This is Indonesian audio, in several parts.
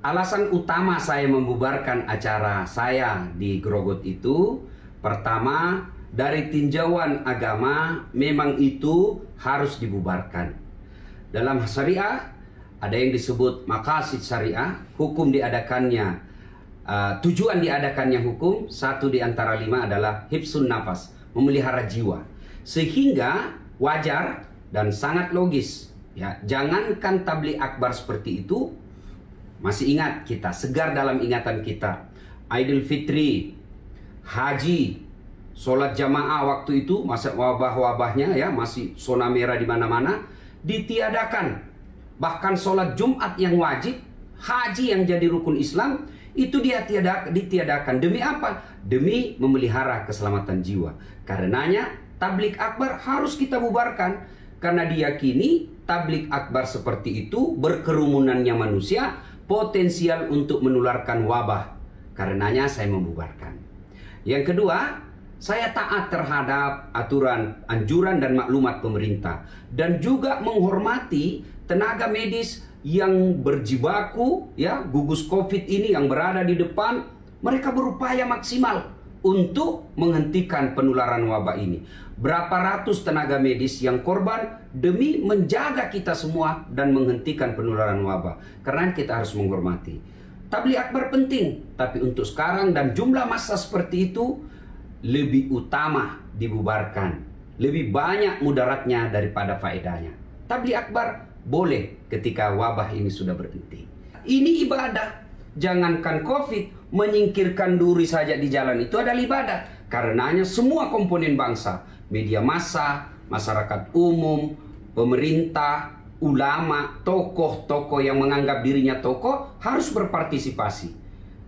Alasan utama saya membubarkan acara saya di Grogot itu, pertama, dari tinjauan agama memang itu harus dibubarkan. Dalam syariah ada yang disebut maqasid syariah, hukum diadakannya, tujuan diadakannya hukum, satu di antara 5 adalah hifsun nafas, memelihara jiwa. Sehingga wajar dan sangat logis, ya, jangankan tabligh akbar seperti itu. Masih ingat kita, segar dalam ingatan kita, Idul Fitri, haji, sholat jamaah waktu itu, masa wabah-wabahnya ya, masih zona merah di mana-mana, ditiadakan. Bahkan sholat Jumat yang wajib, haji yang jadi rukun Islam, itu ditiadakan. Demi apa? Demi memelihara keselamatan jiwa. Karenanya tabligh akbar harus kita bubarkan. Karena diyakini tabligh akbar seperti itu, berkerumunannya manusia, potensial untuk menularkan wabah. Karenanya saya membubarkan. Yang kedua, saya taat terhadap aturan, anjuran dan maklumat pemerintah. Dan juga menghormati tenaga medis yang berjibaku, ya, gugus COVID ini yang berada di depan. Mereka berupaya maksimal untuk menghentikan penularan wabah ini. Berapa ratus tenaga medis yang korban demi menjaga kita semua dan menghentikan penularan wabah. Karena kita harus menghormati. Tabligh akbar penting, tapi untuk sekarang dan jumlah massa seperti itu lebih utama dibubarkan. Lebih banyak mudaratnya daripada faedahnya. Tabligh akbar boleh ketika wabah ini sudah berhenti. Ini ibadah. Jangankan COVID, menyingkirkan duri saja di jalan itu adalah ibadah. Karenanya semua komponen bangsa, media massa, masyarakat umum, pemerintah, ulama, tokoh-tokoh yang menganggap dirinya tokoh harus berpartisipasi.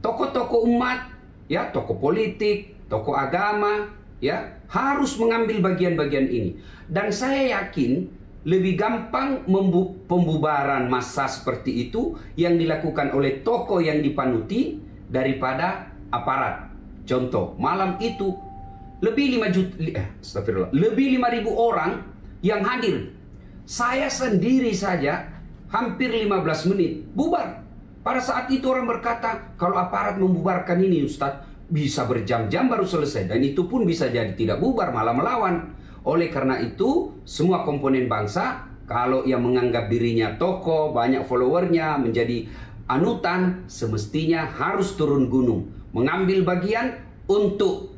Tokoh-tokoh umat, ya, tokoh politik, tokoh agama, ya, harus mengambil bagian-bagian ini. Dan saya yakin lebih gampang pembubaran massa seperti itu yang dilakukan oleh tokoh yang dipanuti daripada aparat. Contoh, malam itu lebih 5.000 orang yang hadir. Saya sendiri saja hampir 15 menit bubar. Pada saat itu orang berkata, kalau aparat membubarkan ini Ustadz, bisa berjam-jam baru selesai. Dan itu pun bisa jadi tidak bubar, malah melawan. Oleh karena itu, semua komponen bangsa, kalau yang menganggap dirinya tokoh, banyak followernya, menjadi anutan, semestinya harus turun gunung. Mengambil bagian untuk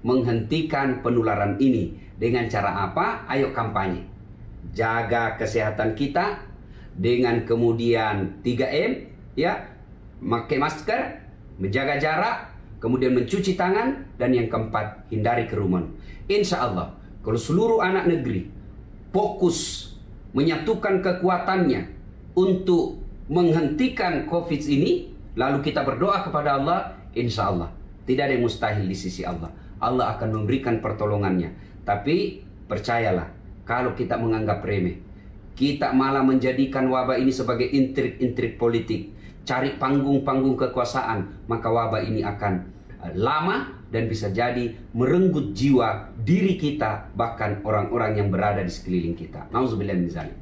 menghentikan penularan ini. Dengan cara apa? Ayo kampanye. Jaga kesehatan kita dengan kemudian 3M, ya, pakai masker, menjaga jarak, kemudian mencuci tangan, dan yang keempat, hindari kerumunan. Insya Allah, kalau seluruh anak negeri fokus menyatukan kekuatannya untuk menghentikan COVID ini, lalu kita berdoa kepada Allah, insya Allah tidak ada yang mustahil di sisi Allah. Allah akan memberikan pertolongannya. Tapi percayalah, kalau kita menganggap remeh, kita malah menjadikan wabah ini sebagai intrik-intrik politik, cari panggung-panggung kekuasaan, maka wabah ini akan lama dan bisa jadi merenggut jiwa diri kita, bahkan orang-orang yang berada di sekeliling kita. Nauzubillah min dzalik.